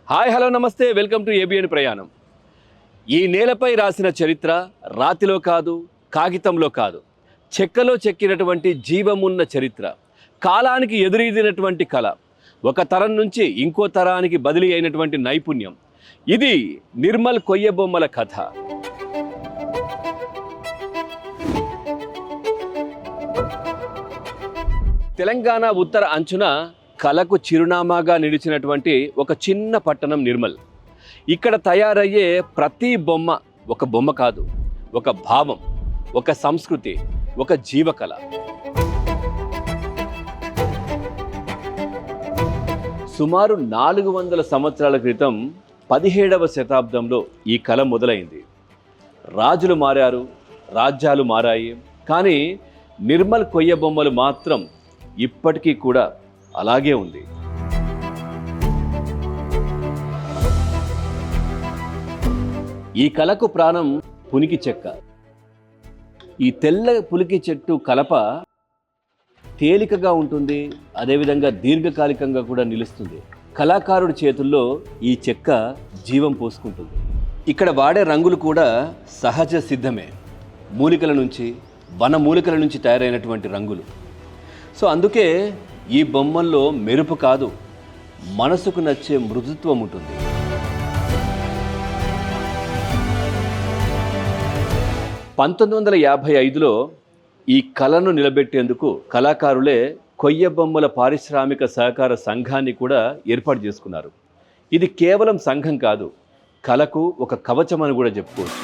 Hi hello నమస్తే welcome to ABN ప్రయాణం. ఈ నేలపై రాసిన చరిత్ర రాతిలో కాదు, కాగితంలో కాదు, చెక్కలో చెక్కినటువంటి జీవమున్న చరిత్ర, కాలానికి ఎదురీదినటువంటి కళ, ఒక తరం నుంచి ఇంకో తరానికి బదిలీ అయినటువంటి నైపుణ్యం. ఇది నిర్మల్ కొయ్యబొమ్మల కథ. తెలంగాణ ఉత్తర అంచున కళకు చిరునామాగా నిలిచినటువంటి ఒక చిన్న పట్టణం నిర్మల్. ఇక్కడ తయారయ్యే ప్రతి బొమ్మ ఒక బొమ్మ కాదు, ఒక భావం, ఒక సంస్కృతి, ఒక జీవకళ. సుమారు 400 సంవత్సరాల క్రితం 17వ శతాబ్దంలో ఈ కళ మొదలైంది. రాజులు మారారు, రాజ్యాలు మారాయి, కానీ నిర్మల్ కొయ్య బొమ్మలు మాత్రం ఇప్పటికీ కూడా అలాగే ఉంది. ఈ కళకు ప్రాణం పునికి చెక్క. ఈ తెల్ల పులికి చెట్టు కలప తేలికగా ఉంటుంది, అదేవిధంగా దీర్ఘకాలికంగా కూడా నిలుస్తుంది. కళాకారుడి చేతుల్లో ఈ చెక్క జీవం పోసుకుంటుంది. ఇక్కడ వాడే రంగులు కూడా సహజ సిద్ధమే, మూలికల నుంచి, వన మూలికల నుంచి తయారైనటువంటి రంగులు. సో అందుకే ఈ బొమ్మల్లో మెరుపు కాదు, మనసుకు నచ్చే మృదుత్వం ఉంటుంది. (1955) ఈ కళను నిలబెట్టేందుకు కళాకారులే కొయ్య బొమ్మల పారిశ్రామిక సహకార సంఘాన్ని కూడా ఏర్పాటు చేసుకున్నారు. ఇది కేవలం సంఘం కాదు, కళకు ఒక కవచం అని కూడా చెప్పుకోవచ్చు.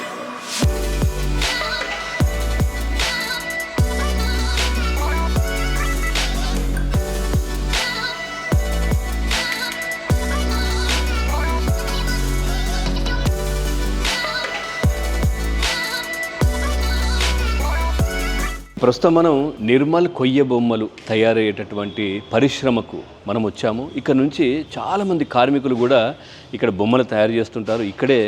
ప్రస్తుతం మనం నిర్మల్ కొయ్య బొమ్మలు తయారయ్యేటటువంటి పరిశ్రమకు మనం వచ్చాము. ఇక్కడ నుంచి చాలామంది కార్మికులు కూడా ఇక్కడ బొమ్మలు తయారు చేస్తుంటారు. ఇక్కడే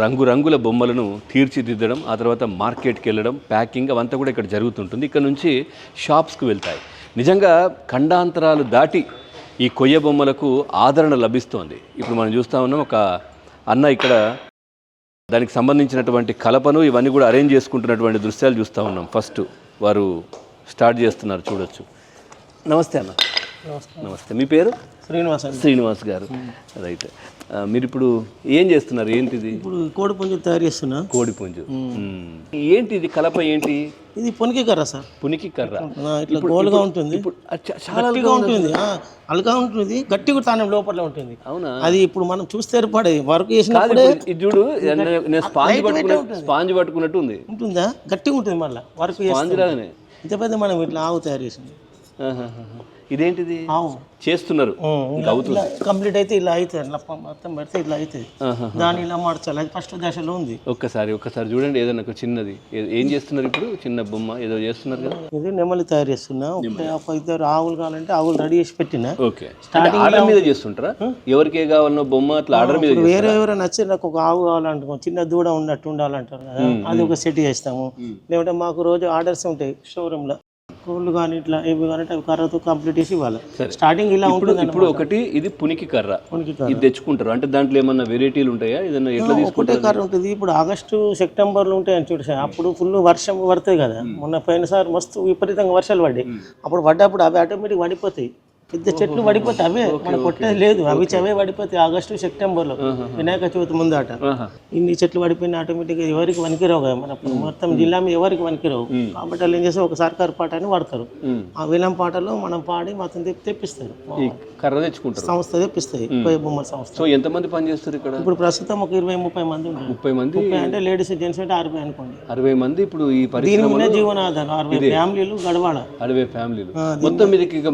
రంగురంగుల బొమ్మలను తీర్చిదిద్దడం, ఆ తర్వాత మార్కెట్కి వెళ్ళడం, ప్యాకింగ్ అవంతా కూడా ఇక్కడ జరుగుతుంటుంది. ఇక్కడ నుంచి షాప్స్కి వెళ్తాయి. నిజంగా ఖండాంతరాలు దాటి ఈ కొయ్య బొమ్మలకు ఆదరణ లభిస్తోంది. ఇప్పుడు మనం చూస్తూ ఉన్నాం, ఒక అన్న ఇక్కడ దానికి సంబంధించినటువంటి కలపను ఇవన్నీ కూడా అరేంజ్ చేసుకుంటున్నటువంటి దృశ్యాలు చూస్తూ ఉన్నాం. ఫస్ట్ వారు స్టార్ట్ చేస్తున్నారు, చూడొచ్చు. నమస్తే అన్న. నమస్తే. మీ పేరు? శ్రీనివాస్ గారు. రైట్. మీరు ఇప్పుడు ఏం చేస్తున్నారు? ఏంటిది? ఇప్పుడు కోడి పుంజు తయారు చేస్తున్నా. కోడి పుంజు ఏంటి? ఇది కలప ఏంటి? ఇది పునికి కర్ర సార్. పునికి కర్ర. ఇట్లా గోలుగా ఉంటుంది, చాలా ఉంటుంది, అలగా ఉంటుంది, గట్టిగా తానే లోపల ఉంటుంది. అవునా? అది ఇప్పుడు మనం చూస్తే ఏర్పడే వర్క్ చేసినప్పుడు చూడు, స్పాంజ్ పట్టుకున్నట్టు ఉంది. ఉంటుందా? గట్టిగా ఉంటుంది. మళ్ళీ వర్క్ ఇంత పెద్ద మనం ఇట్లా ఆవు తయారు చేసింది. ఇదేంటిది చేస్తున్నారు? కంప్లీట్ అయితే ఇలా అవుతుంది, మొత్తం పెడితే ఇట్లా అవుతుంది. దాని ఇలా మార్చాలి, అది ఫస్ట్ దశలో ఉంది. ఒక్కసారి చూడండి, ఏదైనా చిన్నది ఏం చేస్తున్నారు ఇప్పుడు? చిన్న బొమ్మ ఏదో చేస్తున్నారు కదా. ఇది నెమలి తయారు చేస్తున్నా. ఇద్దరు ఆవులు కావాలంటే ఆవులు రెడీ చేసి పెట్టిన. ఓకే. ఆర్డర్ మీద చేస్తుంటారా? ఎవరికి ఏ కావాలన్నా బొమ్మ అట్లా ఆర్డర్ మీద? వేరే ఎవరైనా నచ్చి నాకు ఒక ఆవు కావాలంటాం, చిన్న దూడ ఉన్నట్టు ఉండాలంటారు కదా, అది ఒక సెట్ చేస్తాము. లేదంటే మాకు రోజు ఆర్డర్స్ ఉంటాయి షోరూమ్ లో, కోళ్ళు కానీ ఇట్లా ఏవి కానీ అవి కర్రతో కంప్లీట్ చేసి ఇవ్వాలి. స్టార్టింగ్ ఇలా ఉంటుంది. ఇప్పుడు ఒకటి ఇది పునికి కర్ర, ఇది తెచ్చుకుంటారు అంటే దాంట్లో ఏమన్నా వెరైటీలు ఉంటాయా? ఏదన్నా ఎట్లా తీసుకుంటే కర్ర ఉంటుంది. ఇప్పుడు ఆగస్టు సెప్టెంబర్లో ఉంటాయని చూడు, అప్పుడు ఫుల్ వర్షం పడుతుంది కదా. మొన్న పోయినసారి మస్తు విపరీతంగా వర్షాలు పడ్డాయి. అప్పుడు పడ్డప్పుడు అవి ఆటోమేటిక్ పడిపోతాయి, పెద్ద చెట్లు పడిపోతాయి. అవే మనం కొట్టేది లేదు, అవి అవే పడిపోతాయి. ఆగస్టు సెప్టెంబర్లో వినాయక చవితి ముందాట ఇన్ని చెట్లు పడిపోయిన ఆటోమేటిక్గా ఎవరికి వనికిరావు కదా, మన మొత్తం జిల్లా మీద ఎవరికి వనికిరావు. కాబట్టి వాళ్ళు ఏం చేస్తే ఒక సర్కారు పాట అని వాడతారు. ఆ విలం పాటలో మనం పాడి మొత్తం తెప్పిస్తారు, కర్ర తెచ్చుకుంటారు, సంస్థ తెప్పిస్తాయి, కొయ్య బొమ్మల సంస్థ. సో ఎంతమంది పని చేస్తారు ఇక్కడ? ఇప్పుడు ప్రస్తుతం ఒక 20-30 మంది ఉంటారు. 30 మంది అంటే లేడీస్ జెంట్స్ అంటే 60 అనుకోండి. 60 మంది ఇప్పుడు ఈ దీని మీద జీవనాధారం. 60 ఫ్యామిలీలు గడవాడ. 60 ఫ్యామిలీలు మొత్తం.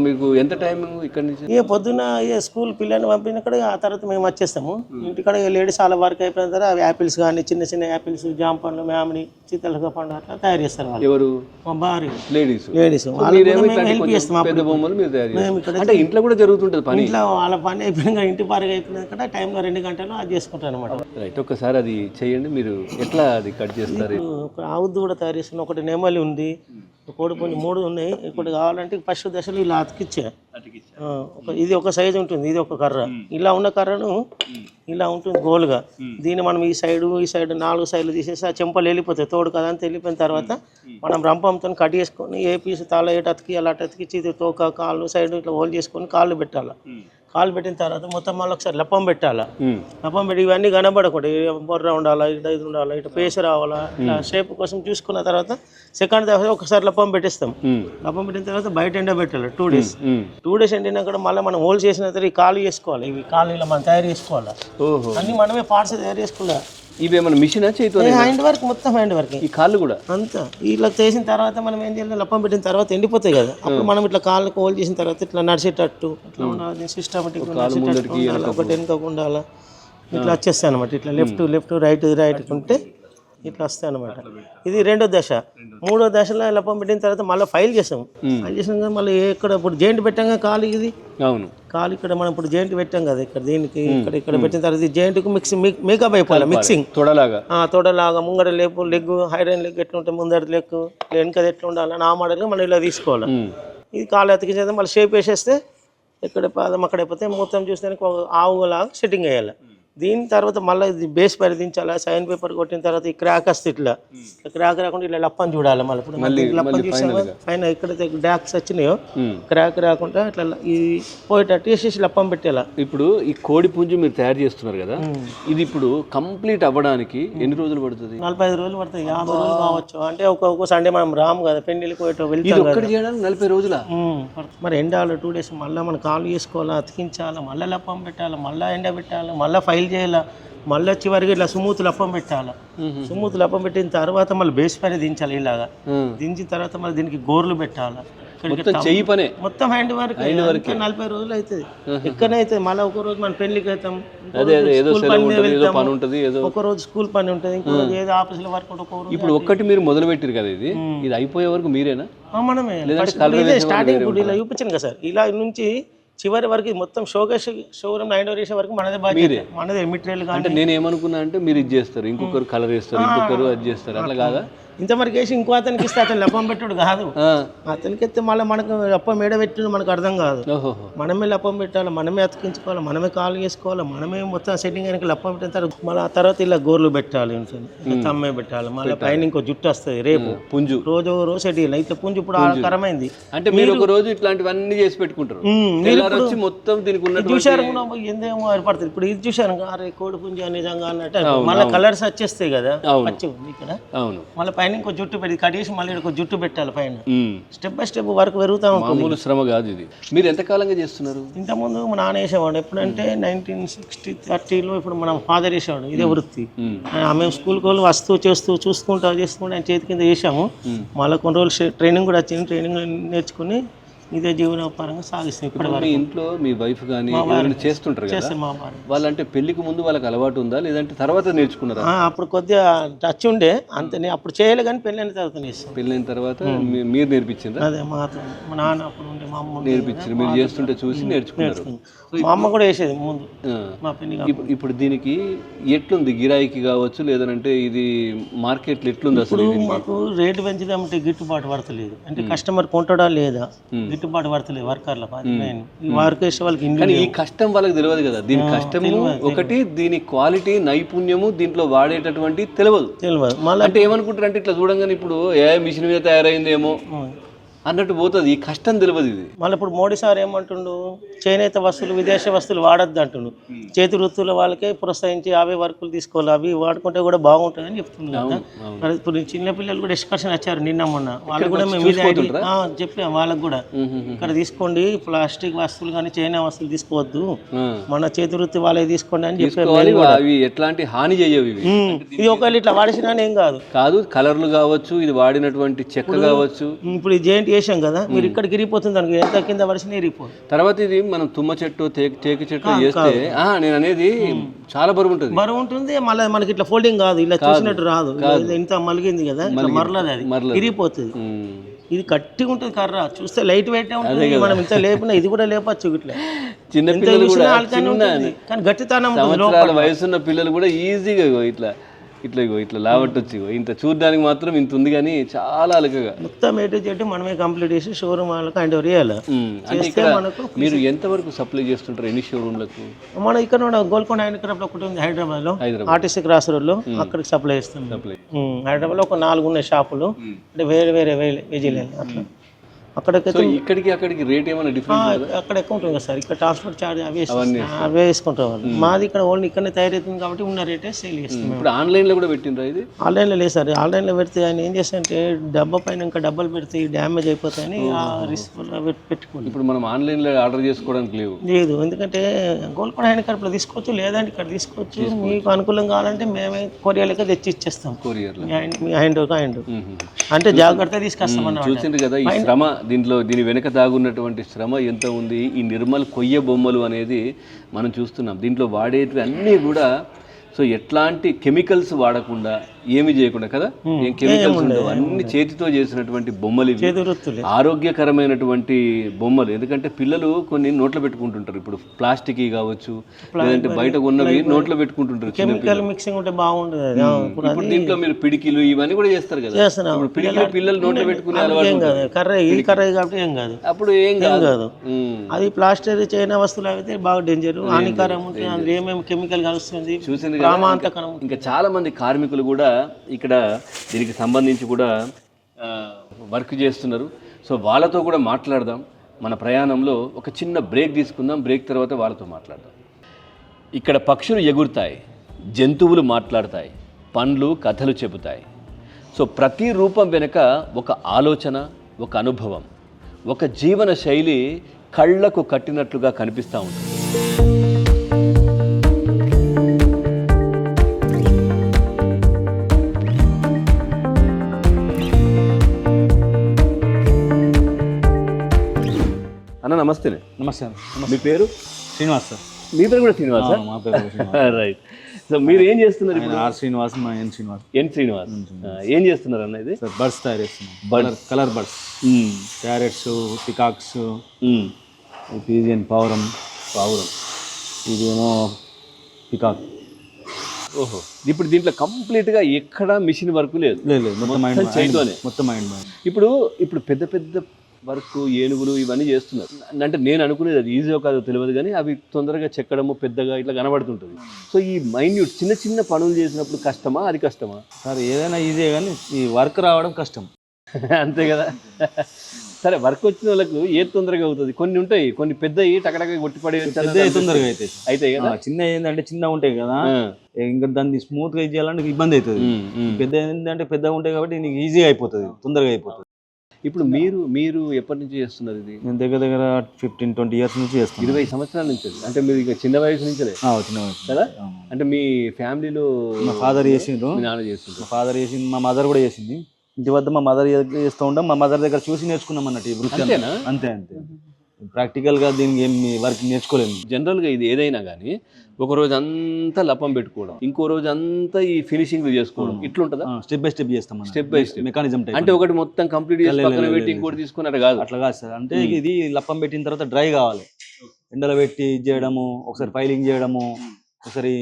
మీకు ఎంత టైం ఇక్కడ నుంచి? ఇక పొద్దున్న స్కూల్ పిల్లల్ని పంపిన కూడా ఆ తర్వాత మేము వచ్చేస్తాము. ఇంటికాడ లేడీస్ చాలా వర్క్ అయిపోయిన తర్వాత అవి యాపిల్స్ కానీ చిన్న చిన్న యాపిల్స్, జామ పండ్లు, మామిడి, చిత్తలక పండు అట్లా తయారు చేస్తారు వాళ్ళు. ఎవరు? మా భార్య లేడీస్. హెల్ప్ చేస్తాం. పెద్ద బొమ్మలు మీరు తయారు అంటే ఇంట్లో కూడా జరుగుతుంటుంది పని. ఇంట్లో వాళ్ళ పని అయిపోయిన ఇంటి పారుగా అయిపోయిన కదా టైంలో 2 గంటలు అది చేసుకుంటారు అనమాట. రైట్. ఒక్కసారి అది చేయండి. మీరు ఎట్లా అది కట్ చేస్తారు? ఆవుద్దు కూడా తయారు చేస్తున్న. ఒకటి నెమలి ఉంది, కోడిపుంజు 3 ఉన్నాయి. ఇప్పుడు కావాలంటే ఫస్ట్ దశలో ఇలా అతికిచ్చా. ఇది ఒక సైజు ఉంటుంది, ఇది ఒక కర్ర. ఇలా ఉన్న కర్రను ఇలా ఉంటుంది గోలుగా. దీన్ని మనం ఈ సైడ్ 4 సైడ్లు తీసేసి ఆ చెంపలు వెళ్ళిపోతాయి, తోడు కదా అంతా వెళ్ళిపోయిన తర్వాత మనం రంపంతో కట్ చేసుకొని ఏ పీసు తాళ ఏటు అతికి అలా అతికిచ్చి ఇది తోక కాళ్ళు సైడ్ ఇట్లా హోల్ చేసుకొని కాళ్ళు పెట్టాలి. కాళ్ళు పెట్టిన తర్వాత మొత్తం మళ్ళీ ఒకసారి లప్పం పెట్టాలా. లప్పం పెట్టి ఇవన్నీ కనబడకూడదు, బొర్ర ఉండాలా, ఇట్లా ఇది ఉండాలా, ఇట్లా పేసి రావాలా, ఇట్లా షేప్ కోసం చూసుకున్న తర్వాత సెకండ్ దఫా ఒకసారి లప్పం పెట్టిస్తాం. లప్పం పెట్టిన తర్వాత బయట ఎండ పెట్టాలి 2 days. 2 days ఎండినా కూడా మళ్ళీ మనం హోల్ చేసిన తర్వాత ఈ కాలు చేసుకోవాలి. ఇవి కాలు ఇలా మనం తయారు చేసుకోవాలి. అన్ని మనమే పార్ట్స్ తయారు చేసుకోవాలి. ఇవి ఏమైనా మిషన్ చేతితో హ్యాండ్ వర్క్, మొత్తం హ్యాండ్ వర్క్. ఈ కాళ్ళు కూడా అంతా ఇలా చేసిన తర్వాత మనం ఏం చేయాలి, లప్పం పెట్టిన తర్వాత ఎండిపోతాయి కదా, అప్పుడు మనం ఇట్లా కాళ్ళకు హోల్ చేసిన తర్వాత ఇట్లా నడిచేటట్టు ఇట్లా ఉండాలి, సిస్టమేటిక్ ఒకటి వెనుకకుండా అలా ఇట్లా వచ్చేస్తాయి అనమాట. ఇట్లా లెఫ్ట్ రైట్ ఉంటే ఇట్లా వస్తాయి అనమాట. ఇది 2వ దశ. 3వ దశలో లప్పం పెట్టిన తర్వాత మళ్ళీ ఫైల్ చేస్తాం. ఫైల్ చేసినాక మళ్ళీ ఎక్కడ ఇప్పుడు జాయింట్ పెట్టాం కదా కాలు, ఇది కాలు ఇక్కడ మనం ఇప్పుడు జాయింట్ పెట్టాం కదా, ఇక్కడ దీనికి ఇక్కడ పెట్టిన తర్వాత ఈ జాయింట్కు మేకప్ అయిపోవాలి. మిక్సింగ్ తొడలాగా ముంగడ లెగ్ హైరైన్ లెగ్ ఎట్లా ఉంటే ముందర లెగ్ వెనకది ఎట్లా ఉండాలని ఆ మోడల్గా మనం ఇలా తీసుకోవాలి. ఇది కాలు అతికించేది మళ్ళీ షేప్ వేసేస్తే ఎక్కడ పాదం అక్కడ అయిపోతే మొత్తం చూస్తే ఆవులాగా సెట్టింగ్ వేయాలి. దీని తర్వాత మళ్ళీ ఇది బేస్ పైన దించాలి. సైన్ పేపర్ కొట్టిన తర్వాత ఈ క్రాక్ వస్తే ఇట్లా క్రాక్ రాకుండా ఇలా లప్పని చూడాలి. మళ్ళీ ఇప్పుడు లప్పని చూసాము పైన ఎక్కడైతే డాక్స్ వచ్చినాయో క్రాక్ రాకుండా ఇట్లా ఇది పోయేటట్టు వేసేసి లప్పం పెట్టేలా. ఇప్పుడు ఈ కోడి పుంజు మీరు తయారు చేస్తున్నారు కదా, ఇది ఇప్పుడు కంప్లీట్ అవ్వడానికి ఎన్ని రోజులు పడుతుంది? 45 రోజులు పడుతుంది, 50 రోజులు కావచ్చు. అంటే ఒక సండే మనం రాము కదా, పెళ్లికి పోయేటో వెళ్తాం కదా, చేయడానికి 40 రోజుల మరి ఎండాలి 2 days. మళ్ళీ మనం కాలు చేసుకోవాలి, అతికించాలి, మళ్ళీ లప్పం పెట్టాలి, మళ్ళీ ఎండ పెట్టాలి, మళ్ళీ ఫైల్ చేయాలి, మళ్ళీ చివరికి ఇట్లా సుమూత్ లప్పం పెట్టాలి. సుమూత్ లప్పం పెట్టిన తర్వాత మళ్ళీ బేస్ పైన దించాలి. ఇలాగా దించిన తర్వాత మళ్ళీ దీనికి గోర్లు పెట్టాలి. మొత్తం హ్యాండ్ వర్క్ 40 రోజులు అవుతుంది. ఎక్కడనే అవుతుంది. మళ్ళీ ఒక రోజు మన పెళ్లికి అవుతాం, ఒక రోజు స్కూల్ పని ఉంటుంది, ఇంకో రోజు ఏదో ఆఫీసులో వర్క్ ఉంటుంది. ఇప్పుడు ఒక్కటి మీరు మొదలు పెట్టారు కదా, ఇది అయిపోయే వరకు మీరేనా? మనమే స్టార్టింగ్ ఇప్పుడు ఇలా చూపించాను కదా సార్, ఇలా నుంచి చివరి వరకు మొత్తం షోరూమ్ హ్యాండ్ చేసే వరకు మనదే బాధ్యత, మనదే మెటీరియల్. అంటే నేను ఏమనుకున్నా అంటే మీరు ఇది చేస్తారు, ఇంకొకరు కలర్ వేస్తారు, ఇంకొకరు అది చేస్తారు, అట్లా కాదా? ఇంతవరకు వేసి ఇంకో అతనికి ఇస్తే అతను లప్పం పెట్టుడు కాదు. అతనికి ఎత్తే మళ్ళీ మనకు లప్పం ఏడ పెట్టిన మనకు అర్థం కాదు. మనమే లప్పం పెట్టాలి, మనమే అతికించుకోవాలి, మనమే కాలు వేసుకోవాలి, మనమే మొత్తం సెట్టింగ్ అయినా లప్పం పెట్టిన తర్వాత మళ్ళీ ఆ తర్వాత ఇలా గోర్లు పెట్టాలి, తమ్మే పెట్టాలి, మళ్ళీ పైన ఇంకో జుట్టు వస్తుంది. రేపు పుంజు రోజు సెట్ చేయాలి. ఇట్లా పుంజు ఇప్పుడు ఆకారమైంది అంటే మీరు ఒక రోజు ఇట్లాంటివన్నీ చేసి పెట్టుకుంటారు. మొత్తం దీనికి చూసారు ఎందేమో ఏర్పడుతుంది. ఇప్పుడు ఇది చూసారు, అరే కోడి పుంజు నిజంగా అన్నట్టు మళ్ళీ కలర్స్ వచ్చేస్తాయి కదా, వచ్చి ఉంది ఇక్కడ. మళ్ళీ పైన ఇంకో జుట్టు పెట్టి కట్టేసి మళ్ళీ ఇంకో జుట్టు పెట్టాలి పైన. స్టెప్ బై స్టెప్ వర్క్ పెరుగుతా ఉంటుంది. శ్రమ కాదు ఇది. మీరు ఎంత కాలంగా చేస్తున్నారు? ఇంతకుముందు మా నాన్న వేసేవాడు. ఎప్పుడంటే 1960-30లో ఇప్పుడు మనం ఫాదర్ వేసేవాడు. ఇదే వృత్తి. మేము స్కూల్కి వెళ్ళి వస్తూ చూసుకుంటూ ఆయన చేతి కింద చేసాము. మళ్ళీ కొన్ని రోజులు ట్రైనింగ్ కూడా వచ్చింది. ట్రైనింగ్ నేర్చుకుని ఇదే జీవనోపారంగా సాగిస్తాం. ఇప్పుడు మీ ఇంట్లో మీ వైఫ్ కానీ చేస్తుంటారు కదా, వాళ్ళంటే పెళ్లికి ముందు వాళ్ళకి అలవాటు ఉందా లేదంటే తర్వాత నేర్చుకున్నారా? అప్పుడు కొద్దిగా టచ్ ఉండే అంతే, అప్పుడు చేయలే కానీ పెళ్ళైన తర్వాత నేర్చుకున్నాం. పెళ్ళైన తర్వాత మీరు నేర్పించారా? అదే మా నాన్న అప్పుడు ఉండే, మా అమ్మ నేర్పించారు. మీరు చేస్తుంటే చూసి నేర్చుకున్నారు. మా అమ్మ కూడా వేసేది ముందు మా పెళ్లి. ఇప్పుడు దీనికి ఎట్లుంది గిరాయికి కావచ్చు, లేదంటే ఇది మార్కెట్లో ఎట్లుంది అసలు? మాకు రేటు పెంచుదామంటే గిట్టుబాటు పడతలేదు. అంటే కస్టమర్ కొంటాడా లేదా, గిట్టుబాటు పడతలేదు వర్కర్ల. ఈ వర్క్ చేసే వాళ్ళకి ఈ కష్టం వాళ్ళకి తెలియదు కదా. దీని కష్టము ఒకటి, దీని క్వాలిటీ నైపుణ్యము దీంట్లో వాడేటటువంటి తెలియదు. మళ్ళీ అంటే ఏమనుకుంటారు అంటే ఇట్లా చూడంగానే ఇప్పుడు ఏ మిషన్ మీద తయారైందేమో అన్నట్టు పోతుంది. ఈ కష్టం తెలియదు ఇది. మళ్ళీ ఇప్పుడు మోడీ సార్ ఏమంటుండు, చేనేత వస్తువులు విదేశ వస్తువులు వాడద్దు అంటుండు. చేతి వృత్తుల వాళ్ళకే ప్రోత్సహించి అవే వర్కులు తీసుకోవాలి, అవి వాడుకుంటే కూడా బాగుంటుంది అని చెప్తున్నాను కదా. ఇప్పుడు చిన్న పిల్లలు కూడా ఎక్స్కర్షన్ వచ్చారు నిన్న మొన్న, వాళ్ళు కూడా మేము చెప్పాము వాళ్ళకి కూడా, ఇక్కడ తీసుకోండి ప్లాస్టిక్ వస్తువులు కానీ చైనా వస్తువులు తీసుకోవద్దు, మన చేతి వృత్తి వాళ్ళే తీసుకోండి అని చెప్పాము. అవి ఎట్లాంటి హాని చేయవు. ఇది ఒకవేళ ఇట్లా వాడిసినా ఏం కాదు. కలర్లు కావచ్చు, ఇది వాడినటువంటి చెక్క కావచ్చు. ఇప్పుడు ఈ జెయింట్ చేసాం కదా, మీరు ఇక్కడ గిరిగిపోతుంది అనుకో, ఎంత కింద వడిసిన ఇరిగిపోతుంది. తర్వాత ఇది మనం తుమ్మ చెట్టు తేక చెట్టు చేస్తే నేను అనేది చాలా బరువు ఉంటుంది. మళ్ళీ మనకి ఇట్లా ఫోల్డింగ్ కాదు, ఇలా చూసినట్టు రాదు. ఇంత మలిగింది కదా, మరలది, అది ఇరిగిపోతుంది. ఇది గట్టిగా ఉంటుంది కర్ర, చూస్తే లైట్ వెయిట్ ఉంటుంది. మనం ఇంత లేపినా ఇది కూడా లేపచ్చు. ఇట్లా చిన్న పిల్లలు కూడా కానీ గట్టితనం వయసున్న పిల్లలు కూడా ఈజీగా ఇట్లా ఇట్లా ఇగో ఇట్లా లావట్టొచ్చు ఇగో ఇంత చూడడానికి మాత్రం ఇంత ఉంది కానీ చాలా అలకగా. మొత్తం ఏటు చెట్టు మనమే కంప్లీట్ చేసి షోరూమ్ వాళ్ళకి హ్యాండ్ ఓవర్ చేయాలి. అంటే ఇక్కడ మీరు ఎంతవరకు సప్లై చేస్తుంటారు ఎన్ని షోరూమ్లకు? మన ఇక్కడ గోల్కొండ హ్యాండిక్రాఫ్ట్ ఒకటి ఉంది హైదరాబాద్లో, ఆర్టీసీ క్రాస్ రోడ్లో, అక్కడికి సప్లై చేస్తాం. హైదరాబాద్లో ఒక 4 ఉన్నాయి షాపులు, అంటే వేరే వేరే వేజీలు అట్లా. అక్కడికైతే ఇక్కడికి అక్కడికి రేట్ ఏమైనా డిఫరెంట్? అక్కడ ఎక్కువ ఉంటుంది కదా సార్, ఇక్కడ ట్రాన్స్పోర్ట్ ఛార్జ్ అవే వేసుకుంటారు వాళ్ళు. మాది ఇక్కడ ఓన్లీ ఇక్కడనే తయారవుతుంది కాబట్టి ఉన్న రేటే సేల్ చేస్తాం. ఇప్పుడు ఆన్లైన్లో కూడా పెట్టిండ్రా ఇది? ఆన్లైన్లో లేదు సార్, ఆన్లైన్లో పెడితే ఆయన ఏం చేస్తారంటే డబ్బా పైన ఇంకా డబ్బాలు పెడితే డ్యామేజ్ అయిపోతాయని ఆ రిస్క్ పెట్టుకోండి. ఇప్పుడు మనం ఆన్లైన్లో ఆర్డర్ చేసుకోవడానికి లేదు, ఎందుకంటే గోల్కొండ హ్యాండిక్రాఫ్ట్లో తీసుకోవచ్చు, లేదంటే ఇక్కడ తీసుకోవచ్చు. మీకు అనుకూలం కావాలంటే మేమే కొరియర్ లెక్క తెచ్చి ఇచ్చేస్తాం. కొరియర్లో మీ హ్యాండ్ అంటే జాగ్రత్తగా తీసుకొస్తాం అన్నమాట. చూసిండ్రు కదా ఈ శ్రమ, దీని వెనక దాగున్నటువంటి శ్రమ ఎంత ఉంది. ఈ నిర్మల్ కొయ్య బొమ్మలు అనేది మనం చూస్తున్నాం. దీంట్లో వాడేటివి అన్నీ కూడా సో ఎట్లాంటి కెమికల్స్ వాడకుండా ఏమి చేయకుండా కదా, ఏం కెమికల్స్ ఉండవు, అన్ని చేతితో చేసినటువంటి బొమ్మలు ఇవి, ఆరోగ్యకరమైనటువంటి బొమ్మలు. ఎందుకంటే పిల్లలు కొన్ని నోట్లో పెట్టుకుంటుంటారు, ఇప్పుడు ప్లాస్టిక్ కావచ్చు లేదంటే బయట ఉన్నవి నోట్లో పెట్టుకుంటుంటారు. కెమికల్ మిక్సింగ్ ఉంటే బాగుండదు. ఇప్పుడు దీంట్లో మీరు పిడికిలు ఇవన్నీ కూడా చేస్తారు కదా, ఇప్పుడు పిడికిలు పిల్లలు నోట్లో పెట్టుకునే అలవాటు, కర్రీ కాబట్టి ఏం కాదు, అప్పుడు ఏం కాదు. అది ప్లాస్టిక్ చైనా వస్తువులు అయితే బాగా డేంజర్, హానికరం ఉంటుంది, అందులో ఏమేమి కెమికల్ కలుస్తుంది. చూసింది ఇంకా చాలా మంది కార్మికులు కూడా ఇక్కడ దీనికి సంబంధించి కూడా వర్క్ చేస్తున్నారు. సో వాళ్ళతో కూడా మాట్లాడదాం. మన ప్రయాణంలో ఒక చిన్న బ్రేక్ తీసుకుందాం, బ్రేక్ తర్వాత వాళ్ళతో మాట్లాడదాం. ఇక్కడ పక్షులు ఎగురుతాయి, జంతువులు మాట్లాడతాయి, పండ్లు కథలు చెబుతాయి. సో ప్రతి రూపం వెనుక ఒక ఆలోచన, ఒక అనుభవం, ఒక జీవన శైలి కళ్ళకు కట్టినట్లుగా కనిపిస్తూ ఉంటుంది. అన్న నమస్తే. నమస్తే. మీ పేరు? శ్రీనివాస్ సార్. మీ పేరు కూడా శ్రీనివాస్? మా పేరు రైట్. సో మీరు ఏం చేస్తున్నారు? ఆర్ శ్రీనివాస్, మా ఎన్ శ్రీనివాస్. ఎన్ శ్రీనివాస్ ఏం చేస్తున్నారు అన్న? ఇది సార్ బర్డ్స్ తయారు చేస్తున్నాం, colour birds, parrots, peacocks, pigeon పావురం, ఇదేమో పికాక్. ఓహో, ఇప్పుడు దీంట్లో కంప్లీట్గా ఎక్కడ మిషన్ వర్క్ లేదు? లేదు, మొత్తం చేతితోనే. మొత్తం మైండ్. ఇప్పుడు పెద్ద పెద్ద వర్క్ ఏనుగులు ఇవన్నీ చేస్తున్నారు. అంటే నేను అనుకునేది అది ఈజీగా కాదో తెలియదు, కానీ అవి తొందరగా చెక్కడము పెద్దగా ఇట్లా కనబడుతుంటుంది. సో ఈ మైన్యూట్ చిన్న చిన్న పనులు చేసినప్పుడు కష్టమా, అది కష్టమా? సార్ ఏదైనా ఈజీగా, కానీ ఈ వర్క్ రావడం కష్టం. అంతే కదా. సరే, వర్క్ వచ్చిన వాళ్ళకు ఏది తొందరగా అవుతుంది? కొన్ని ఉంటాయి, కొన్ని పెద్దవి టకటక కొట్టిపడే తొందరగా అయితే కదా. చిన్న ఏంటంటే చిన్నగా ఉంటాయి కదా, ఇంకా దాన్ని స్మూత్ గా చేయాలంటే ఇబ్బంది అవుతుంది. పెద్ద ఏంటంటే పెద్దగా ఉంటాయి కాబట్టి నీకు ఈజీగా అయిపోతుంది, తొందరగా అయిపోతుంది. ఇప్పుడు మీరు ఎప్పటి నుంచి చేస్తున్నారు ఇది? నేను దగ్గర 15-20 ఇయర్స్ నుంచి చేస్తాను. 20 సంవత్సరాల నుంచి. అంటే మీరు ఇక చిన్న వయసు నుంచే చిన్న వయసు కదా. అంటే మీ ఫ్యామిలీలో మా ఫాదర్ చేసిండ్రు, మీ నాన్న చేసిండ్రు, మా ఫాదర్ చేసింది, మా మదర్ కూడా చేసింది. ఇంటి వద్ద మా మదర్ చేస్తూ ఉంటాం, మా మదర్ దగ్గర చూసి నేర్చుకున్నాం అన్నట్టు ఈ వృత్తి. అంతే. ప్రాక్టికల్గా దీనికి ఏమి వర్క్ నేర్చుకోలేము. జనరల్గా ఇది ఏదైనా కానీ ఒక రోజు అంతా లపం పెట్టుకోవడం, ఇంకో రోజు అంతా ఈ ఫినిషింగ్ చేసుకోవడం, ఇట్లుంటుందా? స్టెప్ బై స్టెప్ చేస్తాం, స్టెప్ బై స్టెప్ మెకానిజం. అంటే ఒకటి మొత్తం కంప్లీట్ చేసి పక్కన పెట్టి ఇంకోటి తీసుకున్నట్టు కాదు. అట్లా కాదు సార్. అంటే ఇది లప్పం పెట్టిన తర్వాత డ్రై కావాలి, ఎండలో పెట్టి చేయడము, ఒకసారి ఫైలింగ్ చేయడము, ఒకసారి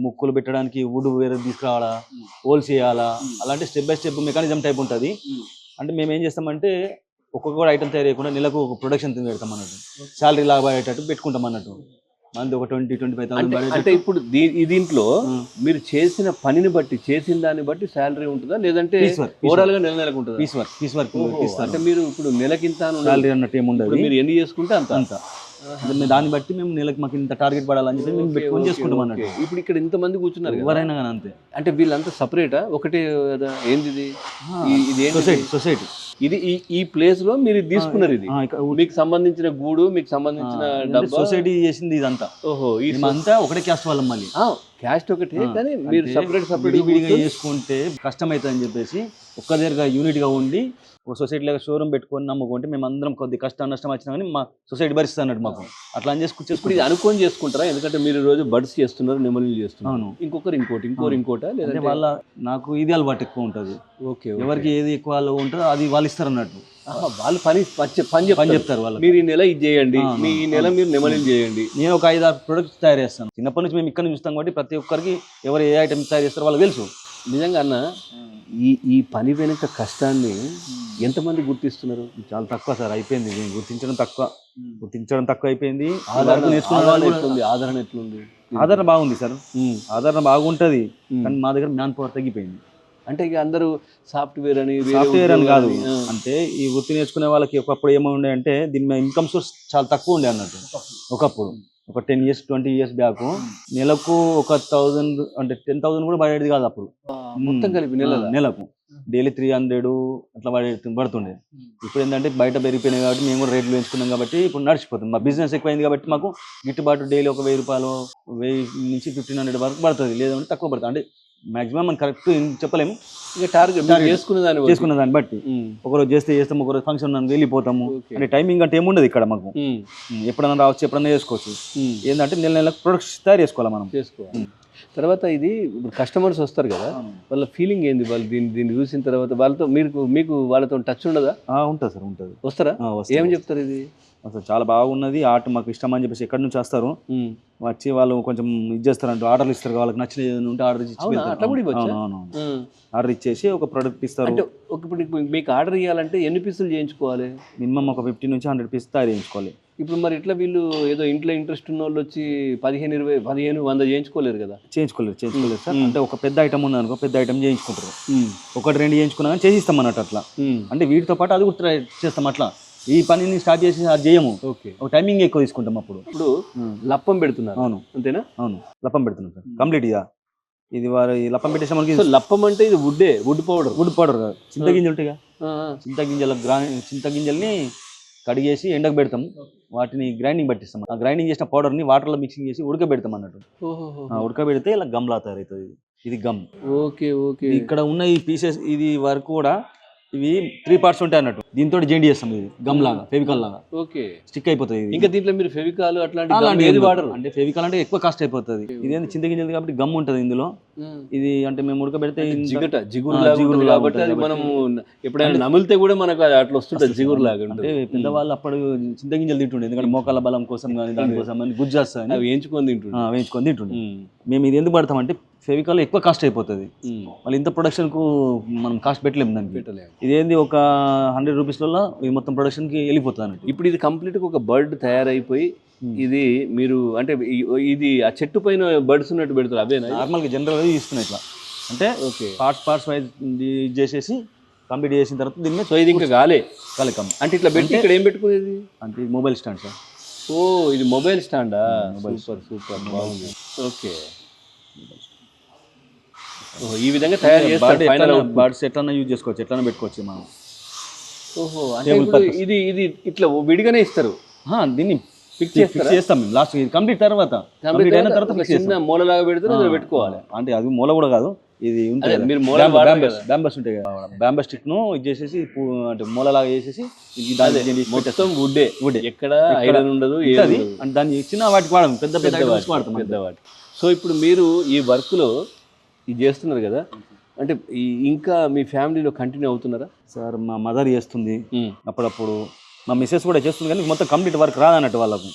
ముక్కులు పెట్టడానికి వుడ్ వేరే తీసుకురావాలా, హోల్స్ చేయాలా, అలాంటి step by step mechanism type ఉంటుంది. అంటే మేము ఏం చేస్తామంటే ఒక్కొక్క ఐటమ్ తయారు చేయకుండా నెలకు ఒక ప్రొడక్షన్ పెడతాం అన్నట్టు, శాలరీ లాగా అయ్యేటట్టు పెట్టుకుంటాం అన్నట్టు. మంది ఒక 20-25,000. అంటే ఇప్పుడు దీంట్లో మీరు చేసిన పనిని బట్టి, చేసిన దాన్ని బట్టి శాలరీ ఉంటుందా, లేదంటే ఓవరాల్ గా నెలకు ఉంటుందా? Piece work. అంటే మీరు ఇప్పుడు నెలకింత శాలరీ అన్నట్టు ఏముండదు, మీరు ఎన్ని చేసుకుంటే అంత. దాన్ని బట్టి మేము నెలకు మాకు ఇంత టార్గెట్ పడాలని చెప్పి మేము పెట్టుకొని చేసుకుంటాం అన్నట్టు. ఇప్పుడు ఇక్కడ ఇంతమంది కూర్చున్నారు, ఎవరైనా కానీ అంతే. అంటే వీళ్ళంతా సపరేటా? ఒకటే ఏంది ఇది? సొసైటీ. ఇది ఈ ప్లేస్ లో మీరు తీసుకున్నారు, ఇది మీకు సంబంధించిన గూడు, మీకు సంబంధించిన డబ్బా, సొసైటీ చేసింది ఇదంతా. ఓహో, ఇదంతా ఒకటే క్యాస్ట్ వాళ్ళం. మళ్ళీ క్యాస్ట్ ఒకటే, కానీ మీరు సపరేట్ చేసుకుంటే కష్టం అవుతుంది అని చెప్పేసి ఒక్క దగ్గరగా యూనిట్ గా ఉండి ఒక సొసైటీ లాగా షోరూమ్ పెట్టుకొని నమ్ముకుంటే మేము అందరం కొద్ది కష్టం నష్టం వచ్చినా కానీ మా సొసైటీ భరిస్తుంది అన్నట్టు మాకు. అట్లా అని చేసుకుంటే ఇది అనుకొని చేసుకుంటారా? ఎందుకంటే మీరు రోజు బర్డ్స్ చేస్తున్నారు, నెమలి చేస్తున్నారు, ఇంకొకరు ఇంకోటి లేదంటే వాళ్ళ నాకు ఇది అలవాటు ఎక్కువ ఉంటుంది. ఓకే, ఎవరికి ఏది ఎక్కువ ఉంటుందో అది వాళ్ళు ఇస్తారు అన్నట్టు. వాళ్ళు పని చెప్తారు వాళ్ళు. మీరు ఈ నెల ఇది చేయండి, మీ ఈ నెల మీరు నెమలి చేయండి. నేను ఒక 5-6 ప్రొడక్ట్స్ తయారు చేస్తాను. చిన్నప్పటి నుంచి మేము ఇక్కడ చూస్తాం కాబట్టి ప్రతి ఒక్కరికి ఎవరు ఏ ఐటమ్ తయారు చేస్తారో వాళ్ళకి తెలుసు. నిజంగా అన్న ఈ ఈ పని వెనుక కష్టాన్ని ఎంతమంది గుర్తిస్తున్నారు? చాలా తక్కువ సార్, అయిపోయింది దీన్ని గుర్తించడం తక్కువ అయిపోయింది. ఆదరణ నేర్చుకునే వాళ్ళు కూడా- ఎట్లుంది? ఆదరణ ఎట్లుంది? ఆదరణ బాగుంది సార్, ఆదరణ బాగుంటది. కానీ మా దగ్గర మ్యాన్ పవర్ తగ్గిపోయింది. అంటే ఇక అందరూ సాఫ్ట్వేర్ అని వేరే సాఫ్ట్వేర్ అని కాదు, ఉద్యోగాలని, అంటే ఈ వృత్తి నేర్చుకునే వాళ్ళకి ఒకప్పుడు ఏముండే అంటే దీని మీద ఇన్కమ్ సోర్స్ చాలా తక్కువ ఉండే అన్నట్టు. ఒకప్పుడు ఒక 10 years 20 years బ్యాక్ నెలకు ఒక 1000 అంటే 10,000 కూడా పడేది కాదు అప్పుడు. మొత్తం కలిపి నెలకు డైలీ 300 అట్లా పడుతుండే. ఇప్పుడు ఏంటంటే బయట పెరిగిపోయినాయి కాబట్టి మేము కూడా రేట్లు పెంచుకున్నాం కాబట్టి ఇప్పుడు నడిచిపోతుంది. మా బిజినెస్ ఎక్కువైంది కాబట్టి మాకు గిట్టుబాటు డైలీ ఒక 1000 రూపాయలు 1000 నుంచి 1500 వరకు పడుతుంది, లేదంటే తక్కువ పడుతుంది. అంటే మాక్సిమం మనం కరెక్ట్ చెప్పలేము, ఇక టార్గెట్ చేసుకున్న దాన్ని బట్టి. ఒకరోజు చేస్తాము, ఒకరోజు ఫంక్షన్ వెళ్ళిపోతాము. అంటే టైమింగ్ అంటే ఏముండదు ఇక్కడ మాకు. ఎప్పుడైనా రావచ్చు, ఎప్పుడైనా చేసుకోవచ్చు. ఏంటంటే నెలకు ప్రొడక్ట్స్ తయారు చేసుకోవాలి మనం. తర్వాత ఇది కస్టమర్స్ వస్తారు కదా, వాళ్ళ ఫీలింగ్ ఏంది? వాళ్ళు దీన్ని చూసిన తర్వాత వాళ్ళతో మీకు వాళ్ళతో టచ్ ఉండదా? ఉంటుంది సార్, ఉంటుంది. వస్తారా? ఏం చెప్తారు? ఇది అసలు చాలా బాగున్నది, ఆర్ట్ మాకు ఇష్టం అని చెప్పేసి ఎక్కడి నుంచి వస్తారు, వచ్చి వాళ్ళు కొంచెం ఇది చేస్తారంట, ఆర్డర్లు ఇస్తారు. వాళ్ళకి నచ్చిన ఉంటే ఆర్డర్ ఆర్డర్ ఇచ్చేసి ఒక ప్రోడక్ట్ ఇస్తారు. ఇప్పుడు మీకు ఆర్డర్ ఇవ్వాలంటే ఎన్ని పీసులు చేయించుకోవాలి? మినిమం ఒక 50 నుంచి 100 పీస్ తయారు చేయించుకోవాలి. ఇప్పుడు మరి ఇట్లా వీళ్ళు ఏదో ఇంట్లో ఇంట్రెస్ట్ ఉన్న వాళ్ళు వచ్చి 15, 20, 15, 100 చేయించుకోలేరు కదా? చేయించుకోలేరు సార్. అంటే ఒక పెద్ద ఐటమ్ ఉంది అనుకో, పెద్ద ఐటమ్ చేయించుకుంటారు. ఒకటి 2 చేయించుకున్నా కానీ చేసిస్తాం అన్నట్టు. అట్లా అంటే వీటితో పాటు అది కూడా ట్రై చేస్తాం. అట్లా ఈ పనిని స్టార్ట్ చేసి అది చేయము. ఒక టైమింగ్ ఎక్కువ తీసుకుంటాం. ఇప్పుడు లప్పం పెడుతున్నారు. అవును, అంతేనా? అవును, లప్పం పెడుతున్నాం సార్ కంప్లీట్. ఇక ఇది వారు ఈ లప్పం పెట్టేసే మనకి లప్పం అంటే ఇది వుడ్ పౌడర్ చింతగింజలు ఉంటాయి. చింతగింజల్ని కడిగేసి ఎండకు పెడతాం, వాటిని గ్రైండింగ్ పట్టిస్తాం. ఆ గ్రైండింగ్ చేసిన పౌడర్ని వాటర్లో మిక్సింగ్ చేసి ఉడకబెడతాం అన్నట్టు. ఉడకబెడితే ఇలా గమ్ లా తయారవుతుంది. ఇది గమ్. ఓకే. ఇక్కడ ఉన్న ఈ పీసెస్ ఇది వరకు కూడా ఇవి 3 parts ఉంటాయి అన్నట్టు. దీంతో జెండి చేస్తాం. ఇది గమ్ లాగా, ఫెవికాల్ లాగా స్టిక్ అయిపోతుంది. ఇంకా దీంట్లో మీరు ఫెవికాల్ అట్లాంటి వాడరు? అంటే ఫెవికాల్ అంటే ఎక్కువ కాస్ట్ అయిపోతుంది. ఇదేంటి చింతగింజలు కాబట్టి గమ్ ఉంటుంది ఇందులో. ఇది అంటే మేము ఉడకబెడితే జిగురు కాబట్టి అది మనం ఎప్పుడైనా నమిలితే కూడా మనకు అట్లా వస్తుంటుంది, జిగురు లాగా. అంటే పెద్దవాళ్ళు అప్పుడు చింతగింజలు తింటుండే, ఎందుకంటే మోకాళ్ళ బలం కోసం కానీ దానికోసం అని గుజ్జు వస్తాయి, వేయించుకొని తింటుండే. మేము ఇది ఎందుకు పడతామంటే ఫెవికాల్ ఎక్కువ కాస్ట్ అయిపోతుంది. మళ్ళీ ఇంత ప్రొడక్షన్కు మనం కాస్ట్ పెట్టలేము దానికి. ఇదేంది ఒక 100 రూపీస్లలో ఇది మొత్తం ప్రొడక్షన్కి వెళ్ళిపోతుంది అన్నట్టు. ఇప్పుడు ఇది కంప్లీట్గా ఒక బర్డ్ తయారైపోయి ఇది మీరు అంటే ఇది ఆ చెట్టు పైన బర్డ్స్ ఉన్నట్టు పెడతారు, అవేనా? నార్మల్గా జనరల్గా ఇస్తున్నాయి ఇట్లా. అంటే పార్ట్స్ వైజ్ చేసేసి కంప్లీట్ చేసిన తర్వాత దీన్ని సో ఇది ఇంకా కాలేకం అంటే ఇట్లా పెట్టి ఇక్కడ ఏం పెట్టుకునేది? అంటే మొబైల్ స్టాండ్ సార్. ఇది మొబైల్ స్టాండా? సూపర్ బాగుంది. ఓకే, ఈ విధంగా తయారు చేస్తారు. బర్డ్స్ ఎట్లా యూజ్ చేసుకోవచ్చు, ఎట్లా పెట్టుకోవచ్చు మనం. అంటే ఇది ఇట్లా విడిగానే ఇస్తారు. దీన్ని ఫిక్స్ చేస్తాం మేము లాస్ట్ కంప్లీట్ తర్వాత. చిన్న మూలలాగా పెడితే పెట్టుకోవాలి. అంటే అది మూల కూడా కాదు, ఇది ఉంటుంది బ్యాంబస్ ఉంటాయి కదా, బ్యాంబస్ స్టిక్ ను ఇది చేసేసి అంటే మూలలాగా చేసేసి మొత్తం వుడ్, ఎక్కడ ఐరన్ ఉండదు. అంటే దాన్ని చిన్న వాటికి వాడము, పెద్ద వాటి. సో ఇప్పుడు మీరు ఈ వర్క్ లో ఇది చేస్తున్నారు కదా, అంటే ఇంకా మీ ఫ్యామిలీలో కంటిన్యూ అవుతున్నారా? సార్ మా మదర్ చేస్తుంది అప్పుడప్పుడు, మా మిస్సెస్ కూడా చేస్తుంది, కానీ మొత్తం కంప్లీట్ వర్క్ రాదన్నట్టు వాళ్ళకు.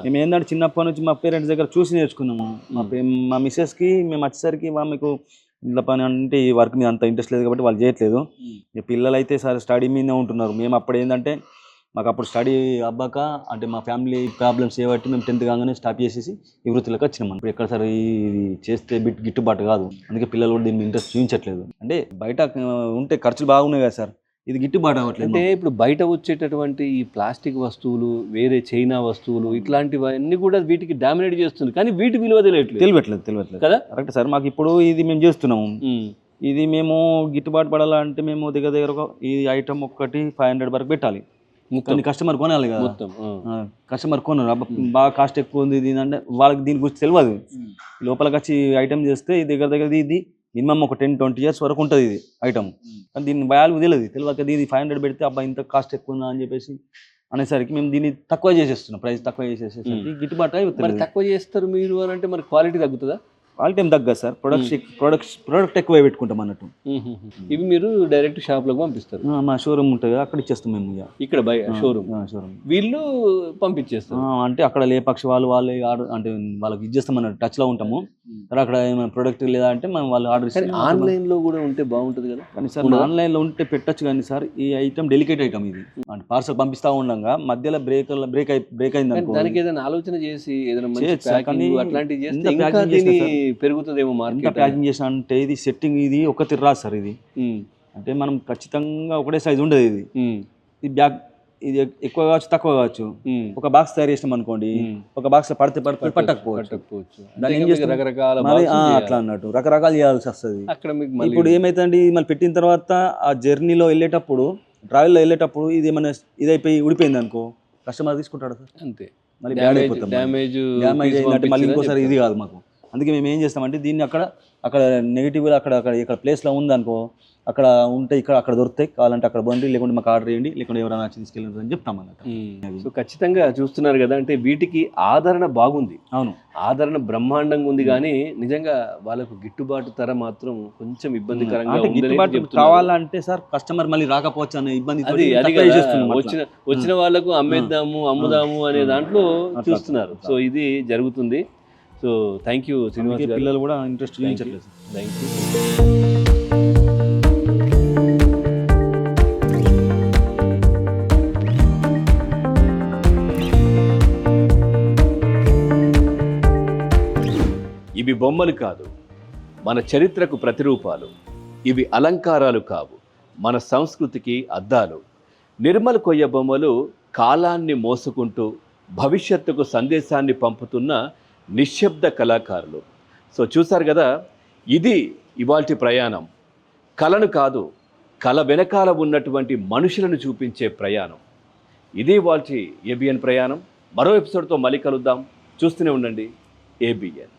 మేము ఏంటంటే చిన్నప్పటి నుంచి మా పేరెంట్స్ దగ్గర చూసి నేర్చుకున్నాము. మా మిస్సెస్కి మేము వచ్చేసరికి మీకు ఇంట్లో పని అంటే ఈ వర్క్ మీద అంత ఇంట్రెస్ట్ లేదు కాబట్టి వాళ్ళు చేయట్లేదు. పిల్లలు అయితే సార్ స్టడీ మీదనే ఉంటున్నారు. మేము అప్పుడు ఏంటంటే మాకు అప్పుడు స్టడీ అబ్బాక అంటే మా ఫ్యామిలీ ప్రాబ్లమ్స్ ఏబట్టి మేము 10th కాగానే స్టాప్ చేసేసి ఈ వృత్తిలోకి వచ్చినాం. ఇప్పుడు ఎక్కడ సార్ ఇది చేస్తే గిట్టుబాటు కాదు, అందుకే పిల్లలు కూడా దీన్ని ఇంట్రెస్ట్ చూపించట్లేదు. అంటే బయట ఉంటే ఖర్చులు బాగున్నాయి కదా సార్, ఇది గిట్టుబాటు అవ్వట్లేదు. అంటే ఇప్పుడు బయట వచ్చేటటువంటి ఈ ప్లాస్టిక్ వస్తువులు, వేరే చైనా వస్తువులు, ఇట్లాంటివన్నీ కూడా వీటికి డామినేట్ చేస్తుంది, కానీ వీటి విలువ తెలియట్లేదు కదా. Correct sir. మాకు ఇప్పుడు ఇది మేము చేస్తున్నాము, ఇది మేము గిట్టుబాటు పడాలంటే మేము దగ్గర ఈ ఐటమ్ ఒక్కటి 500 వరకు పెట్టాలి. కానీ కస్టమర్ కొనాలి కదా, కస్టమర్ కొనరు. బాగా కాస్ట్ ఎక్కువ ఉంది ఇది అంటే వాళ్ళకి దీని గురించి తెలియదు. లోపలికి వచ్చి ఐటమ్ చేస్తే దగ్గర ఇది మినిమం ఒక 10-20 years వరకు ఉంటుంది ఇది ఐటమ్. కానీ దీన్ని వాల్యూ తెలియక ఇది 500 పెడితే అబ్బా ఇంత కాస్ట్ ఎక్కువ ఉందా అని చెప్పేసి అనేసరికి మేము దీన్ని తక్కువ చేసేస్తున్నాం, ప్రైస్ తక్కువ చేసేసరికి గిట్టుబాటు అవుతుంది. తక్కువ చేస్తారు మీరు అని అంటే మరి క్వాలిటీ తగ్గుతుందా? క్వాలిటీ ఏం తగ్గదు సార్, ప్రొడక్ట్ ఎక్కువ పెట్టుకుంటాం అన్నట్టు. ఇవి మీరు డైరెక్ట్ షాప్లోకి పంపిస్తారు? మా షోరూమ్ ఉంటుంది కదా, అక్కడ ఇచ్చేస్తాం మేము ఇక. ఇక్కడ షోరూమ్ వీళ్ళు పంపించేస్తారు. అంటే అక్కడ లేపక్ష వాళ్ళు ఆర్డర్ అంటే వాళ్ళకి ఇచ్చేస్తాం అన్నట్టు, టచ్లో ఉంటాము. సరే అక్కడ ఏమైనా ప్రొడక్ట్ లేదా అంటే మనం వాళ్ళు ఆర్డర్ ఇస్తాం. ఆన్లైన్లో కూడా ఉంటే బాగుంటుంది కదా. కానీ సార్ ఆన్లైన్లో ఉంటే పెట్టచ్చు, కానీ సార్ ఈ ఐటమ్ డెలికేట్ ఐటమ్ ఇది. అంటే పార్సల్ పంపిస్తూ ఉండగా మధ్యలో బ్రేక్ అయింది అనుకో, దానికి ఏదైనా ఆలోచన చేసి ఏదైనా అట్లాంటివి చేస్తే ఇంకా దీని పెరుగుతుందేమో మార్కెట్. ప్యాకింగ్ చేసిన అంటే ఇది సెట్టింగ్ ఇది ఒక తిర్రాదు సార్. ఇది అంటే మనం ఖచ్చితంగా ఒకటే సైజు ఉండదు. ఇది బ్యాగ్ ఇది ఎక్కువ కావచ్చు తక్కువ కావచ్చు. ఒక బాక్స్ తయారు చేసినాం అనుకోండి, ఒక బాక్స్ లో పడితే పట్టకపోవచ్చు. దాన్ని ఏం చేస్తాం రకరకాల అట్లా అన్నట్టు రకరకాలు చేయాల్సి వస్తుంది. అక్కడ ఇప్పుడు ఏమైతుందండి, మళ్ళీ పెట్టిన తర్వాత ఆ జర్నీలో వెళ్ళేటప్పుడు, ట్రావెల్లో వెళ్ళేటప్పుడు ఇది ఏమైనా ఇదైపోయి ఉడిపోయింది అనుకో, కస్టమర్ తీసుకుంటాడు సార్. అంతే, మళ్ళీ డ్యామేజ్ అయిందంటే మళ్ళీ ఇంకోసారి ఇది కాదు మాకు. అందుకే మేము ఏం చేస్తామంటే దీన్ని అక్కడ నెగిటివ్గా ఇక్కడ ప్లేస్లో ఉందనుకో, అక్కడ ఉంటే అక్కడ దొరుకుతాయి, కావాలంటే అక్కడ బండి, లేకుంటే మాకు ఆర్డర్ చేయండి, లేకుంటే ఎవరైనా వచ్చి తీసుకెళ్ళి అని చెప్తాం అన్నట్టు. సో ఖచ్చితంగా చూస్తున్నారు కదా, అంటే వీటికి ఆదరణ బాగుంది. అవును, ఆదరణ బ్రహ్మాండంగా ఉంది, కానీ నిజంగా వాళ్ళకు గిట్టుబాటు ధర మాత్రం కొంచెం ఇబ్బందికరంగా గిట్టుబాటు కావాలంటే సార్ కస్టమర్ మళ్ళీ రాకపోవచ్చు అనే ఇబ్బంది. వచ్చిన వాళ్ళకు అమ్ముదాము అనే దాంట్లో చూస్తున్నారు. సో ఇది జరుగుతుంది. సో థ్యాంక్ యూ శ్రీనివాస్ గారు. పిల్లలు కూడా ఇంట్రెస్ట్ చూపించట్లేదు. Thank you. ఇవి బొమ్మలు కాదు, మన చరిత్రకు ప్రతిరూపాలు. ఇవి అలంకారాలు కావు, మన సంస్కృతికి అద్దాలు. నిర్మల్ కొయ్య బొమ్మలు కాలాన్ని మోసుకుంటూ భవిష్యత్తుకు సందేశాన్ని పంపుతున్న నిశ్శబ్ద కళాకారులు. సో చూసారు కదా, ఇది ఇవాల్టి ప్రయాణం. కళను కాదు, కళ వెనకాల ఉన్నటువంటి మనుషులను చూపించే ప్రయాణం. ఇది ఇవాల్టి ఏబిఎన్ ప్రయాణం. మరో ఎపిసోడ్తో మళ్ళీ కలుద్దాం. చూస్తూనే ఉండండి ఏబిఎన్.